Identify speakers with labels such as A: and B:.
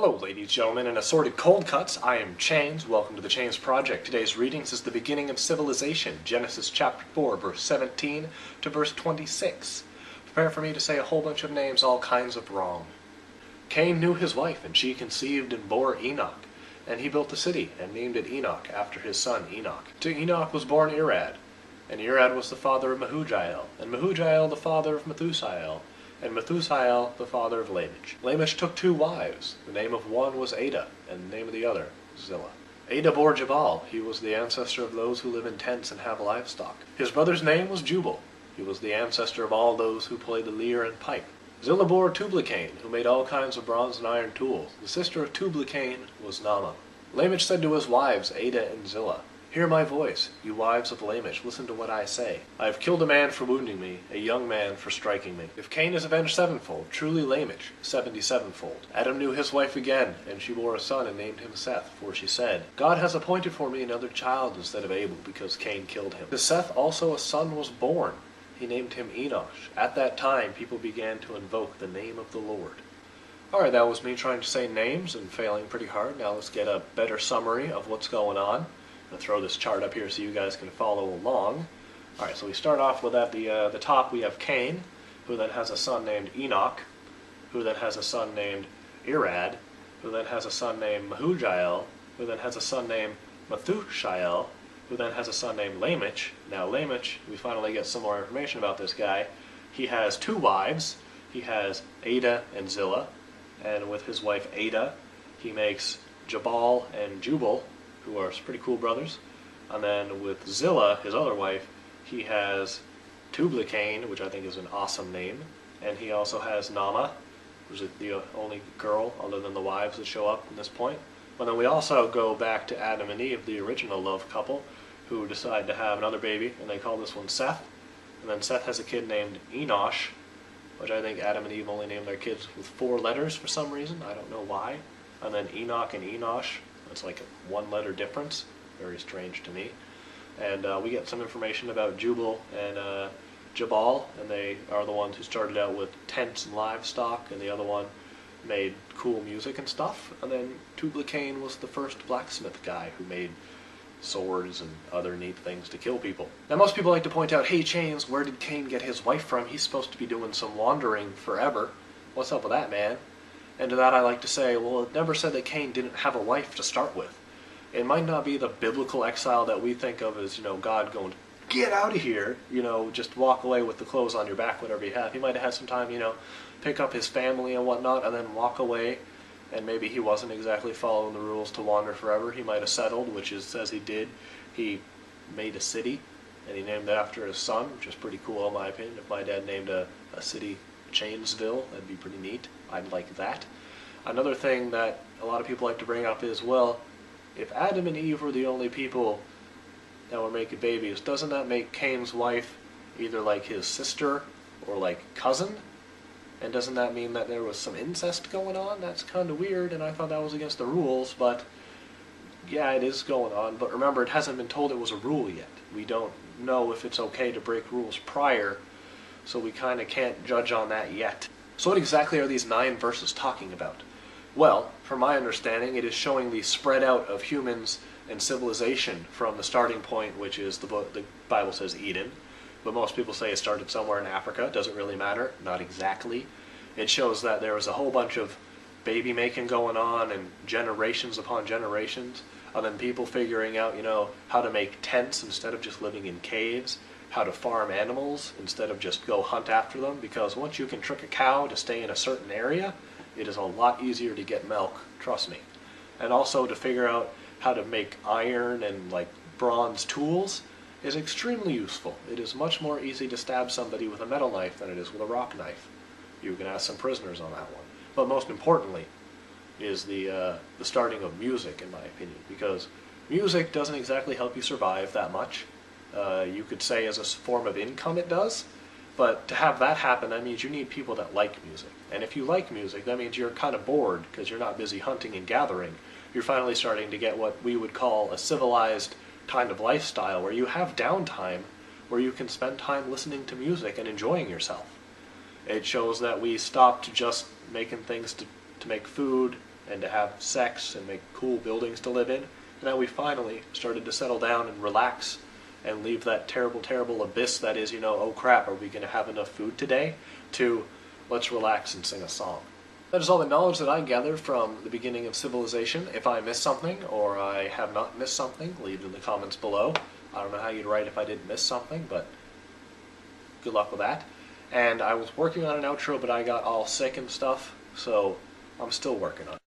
A: Hello ladies, gentlemen, and assorted cold cuts. I am Chains. Welcome to the Chains Project. Today's readings is the beginning of civilization, Genesis chapter 4, verse 17 to verse 26. Prepare for me to say a whole bunch of names, all kinds of wrong. Cain knew his wife, and she conceived and bore Enoch. And he built a city, and named it Enoch, after his son Enoch. To Enoch was born Irad, and Irad was the father of Mehujael, and Mehujael the father of Methusael, and Methusael the father of Lamech. Lamech took two wives. The name of one was Ada, and the name of the other Zillah. Ada bore Jabal. He was the ancestor of those who live in tents and have livestock. His brother's name was Jubal. He was the ancestor of all those who play the lyre and pipe. Zillah bore Tubal-Cain, who made all kinds of bronze and iron tools. The sister of Tubal-Cain was Naamah. Lamech said to his wives, Ada and Zillah, "Hear my voice, you wives of Lamech, listen to what I say. I have killed a man for wounding me, a young man for striking me. If Cain is avenged sevenfold, truly Lamech 77-fold. Adam knew his wife again, and she bore a son and named him Seth, for she said, God has appointed for me another child instead of Abel, because Cain killed him. To Seth also a son was born. He named him Enosh. At that time people began to invoke the name of the Lord." Alright, that was me trying to say names and failing pretty hard. Now let's get a better summary of what's going on. I'm going to throw this chart up here so you guys can follow along. Alright, so we start off with at the top we have Cain, who then has a son named Enoch, who then has a son named Irad, who then has a son named Mehujael, who then has a son named Methusael, who then has a son named Lamech. Now Lamech, we finally get some more information about this guy. He has two wives. He has Ada and Zillah, and with his wife Ada, he makes Jabal and Jubal, who are pretty cool brothers. And then with Zillah, his other wife, he has Tubal-Cain, which I think is an awesome name, and he also has Naamah, who's the only girl other than the wives that show up in this point. But then we also go back to Adam and Eve, the original love couple, who decide to have another baby, and they call this one Seth. And then Seth has a kid named Enosh, which I think Adam and Eve only named their kids with 4 letters for some reason. I don't know why. And then Enoch and Enosh, it's like a 1-letter difference. Very strange to me. And we get some information about Jubal and Jabal, and they are the ones who started out with tents and livestock, and the other one made cool music and stuff. And then Tubal-Cain was the first blacksmith guy who made swords and other neat things to kill people. Now most people like to point out, hey Chains, where did Cain get his wife from? He's supposed to be doing some wandering forever. What's up with that, man? And to that I like to say, well, it never said that Cain didn't have a wife to start with. It might not be the biblical exile that we think of as, God going, get out of here, just walk away with the clothes on your back, whatever you have. He might have had some time, pick up his family and whatnot, and then walk away. And maybe he wasn't exactly following the rules to wander forever. He might have settled, which is, says he did. He made a city, and he named it after his son, which is pretty cool in my opinion. If my dad named a city Chainsville, that'd be pretty neat. I'd like that. Another thing that a lot of people like to bring up is, well, if Adam and Eve were the only people that were making babies, doesn't that make Cain's wife either like his sister or like cousin? And doesn't that mean that there was some incest going on? That's kind of weird, and I thought that was against the rules, but yeah, it is going on. But remember, it hasn't been told it was a rule yet. We don't know if it's okay to break rules prior, so we kind of can't judge on that yet. So what exactly are these 9 verses talking about? Well, from my understanding, it is showing the spread out of humans and civilization from the starting point, which is the Bible says Eden. But most people say it started somewhere in Africa. It doesn't really matter. Not exactly. It shows that there was a whole bunch of baby making going on and generations upon generations. And then people figuring out, how to make tents instead of just living in caves. How to farm animals instead of just go hunt after them. Because once you can trick a cow to stay in a certain area, it is a lot easier to get milk. Trust me. And also to figure out how to make iron and bronze tools is extremely useful. It is much more easy to stab somebody with a metal knife than it is with a rock knife. You can ask some prisoners on that one. But most importantly is the starting of music, in my opinion, because music doesn't exactly help you survive that much. You could say as a form of income it does, but to have that happen, that means you need people that like music. And if you like music, that means you're kind of bored because you're not busy hunting and gathering. You're finally starting to get what we would call a civilized kind of lifestyle where you have downtime, where you can spend time listening to music and enjoying yourself. It shows that we stopped just making things to make food and to have sex and make cool buildings to live in. And now we finally started to settle down and relax and leave that terrible, terrible abyss that is, oh crap, are we going to have enough food today? To let's relax and sing a song. That is all the knowledge that I gathered from the beginning of civilization. If I missed something or I have not missed something, leave it in the comments below. I don't know how you'd write if I didn't miss something, but good luck with that. And I was working on an outro, but I got all sick and stuff, so I'm still working on it.